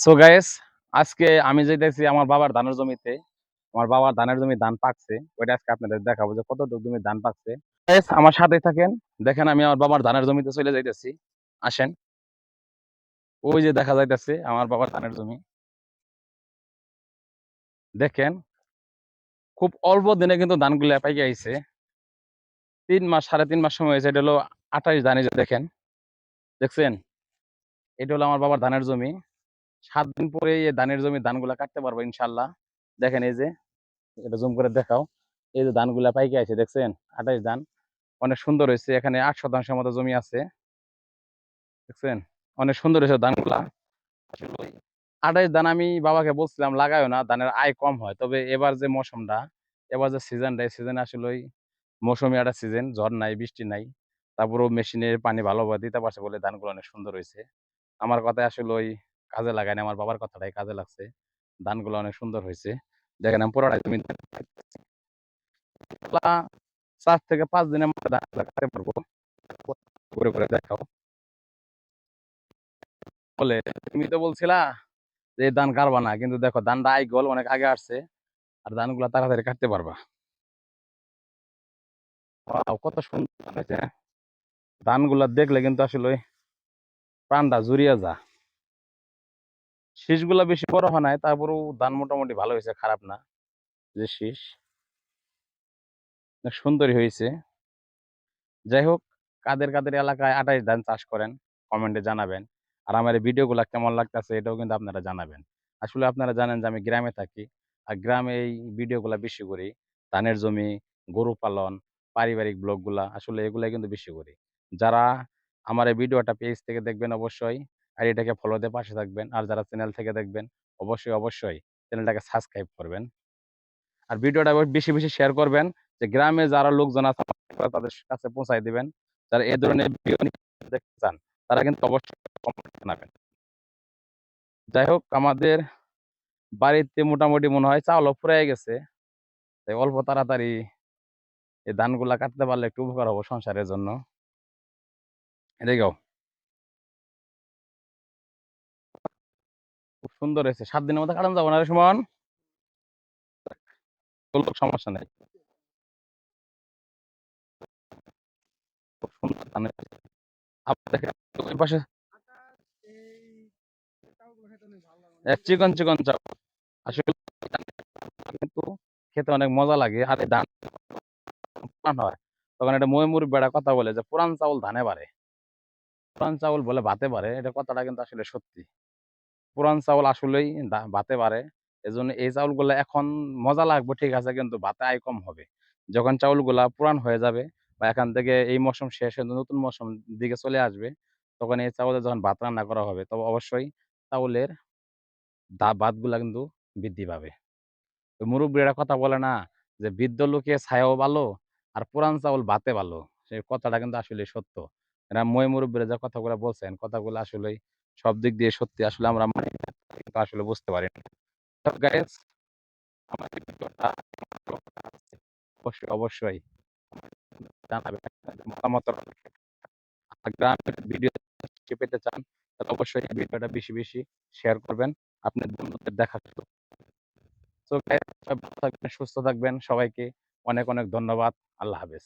So guys, আজকে আমি যাইতেছি আমার বাবার ধানের জমিতে। আমার বাবার ধানের জমি ধান পাকছে, ওইটা আজকে আপনাদের দেখাবো যে কতটুকু জমি ধান পাকছে। গাইস, আমার সাথে থাকেন। দেখেন আমি আমার বাবার ধানের জমিতে চলে যাইতেছি। আসেন, ওই যে দেখা যাইতেছে আমার বাবার ধানের জমি। দেখেন, খুব অল্প দিনে কিন্তু ধানগুলা পাইকে আইছে। 3 মাস, 3.5 মাস সময় হয়েছে। এটা হলো 28 ধান। এই যে দেখেন, দেখছেন, এটা হলো আমার বাবার ধানের জমি। 7 দিন পরে এই ধানের জমি ধানগুলা কাটতে পারবো ইনশাল্লাহ। দেখেন এই যে, এটা জুম করে দেখাও। এই যে ধানগুলা পাইকে আছে, দেখছেন, 28 ধান। অনেক সুন্দর হয়েছে। এখানে 8 শতাংশের মতো জমি আছে, দেখছেন, অনেক সুন্দর হয়েছে ধানগুলা। 28 ধান আমি বাবাকে বলছিলাম লাগাইও না, ধানের আয় কম হয়। তবে এবার যে মৌসুমটা, এবার যে সিজনটা, এই সিজনে আসলে মৌসুমি একটা সিজন, ঝড় নাই, বৃষ্টি নাই, তারপরেও মেশিনের পানি ভালোভাবে দিতে পারছে বলে ধানগুলো অনেক সুন্দর হয়েছে। আমার কথায় আসলে কাজে লাগায়নি, আমার বাবার কথাটাই কাজে লাগছে। ধানগুলো অনেক সুন্দর হয়েছে। দেখেন আমি পুরোটাই তুমি 4 থেকে 5 দিনের মধ্যে ধান লাগাতে পারবো। করে করে দেখাও। বলে, তুমি তো বলছিলা যে এই ধান কাটবা না, কিন্তু দেখো ধানটা আই গল অনেক আগে আসছে, আর ধানগুলো তাড়াতাড়ি কাটতে পারবা। ওয়াও, কত সুন্দর ধান হয়েছে। ধানগুলা দেখলে কিন্তু আসলে প্রাণটা জুড়িয়ে যা। শীষগুলা বেশি বড় হয় নাই, তারপরেও ধান মোটামুটি ভালো হয়েছে, খারাপ না। যে শীষ অনেক সুন্দরই হয়েছে। যাই হোক, কাদের কাদের এলাকায় 28 ধান চাষ করেন কমেন্টে জানাবেন। আর আমার এই ভিডিওগুলা কেমন লাগতেছে এটাও কিন্তু আপনারা জানাবেন। আসলে আপনারা জানেন যে আমি গ্রামে থাকি, আর গ্রামে এই ভিডিওগুলা বেশি করি। ধানের জমি, গরু পালন, পারিবারিক ব্লগগুলা, আসলে এগুলাই কিন্তু বেশি করি। যারা আমার এই ভিডিওটা পেজ থেকে দেখবেন অবশ্যই, আর এটাকে ফলো দিয়ে পাশে থাকবেন। আর যারা চ্যানেল থেকে দেখবেন অবশ্যই অবশ্যই চ্যানেলটাকে সাবস্ক্রাইব করবেন। আর ভিডিওটা বেশি বেশি শেয়ার করবেন, যে গ্রামে যারা লোকজন আছে তাদের কাছে পৌঁছায় দিবেন। যারা এই ধরনের ভিডিও দেখতে চান তারা কিন্তু অবশ্যই কমেন্ট জানাবেন। যাই হোক, আমাদের বাড়িতে মোটামুটি মনে হয় চাউলও ফুরাই গেছে। তাই অল্প তাড়াতাড়ি এই ধানগুলা কাটতে পারলে একটু উপকার হবো সংসারের জন্য। এদিকেও খুব সুন্দর হয়েছে। 7 দিনের মধ্যে কাটানো যাবো না রে সুমন? কোনো সমস্যা নেই, খুব সুন্দর ধান হয়েছে। আবার দেখেন ওই পাশে চিকন চিকন চাউল। আসলে কিন্তু খেতে অনেক মজা লাগে। আর এই ধান পুরান হয়, তখন এটা ময়মুর বেড়া কথা বলে যে পুরান চাউল ধানে বাড়ে, পুরান চাউল বলে ভাতে পারে। এটা কথাটা কিন্তু আসলে সত্যি। পুরান চাউল আসলেই ভাতে পারে। এজন্য এই চাউলগুলা এখন মজা লাগবে ঠিক আছে, কিন্তু ভাতে আয় কম হবে। যখন চাউলগুলা পুরান হয়ে যাবে, বা এখান থেকে এই মৌসুম শেষ হয়ে নতুন মৌসুম দিকে চলে আসবে, তখন এই চাউলে যখন ভাত রান্না করা হবে, তবে অবশ্যই চাউলের ভাতগুলা কিন্তু বৃদ্ধি পাবে। তো মুরব্বীরা কথা বলে না যে বৃদ্ধ লোকে ছায়াও ভালো, আর পুরান চাউল ভাতে ভালো। সেই কথাটা কিন্তু আসলে সত্য। এরা মুরব্বীরা যে কথাগুলো বলছেন, কথাগুলো আসলে সব দিক দিয়ে সত্যি। আসলে আমরা কিন্তু আসলে বুঝতে পারি না। তো গাইস, আমার এই ভিডিওটা অবশ্যই অবশ্যই জানাবেন আপনাদের মতামত। আর গ্রামের ভিডিও পেতে চান তাহলে অবশ্যই এই ভিডিওটা বেশি বেশি শেয়ার করবেন আপনার বন্ধুদের দেখার জন্য। তো গাইস, সবাই ভালো থাকবেন, সুস্থ থাকবেন। সবাইকে অনেক অনেক ধন্যবাদ। আল্লাহ হাফেজ।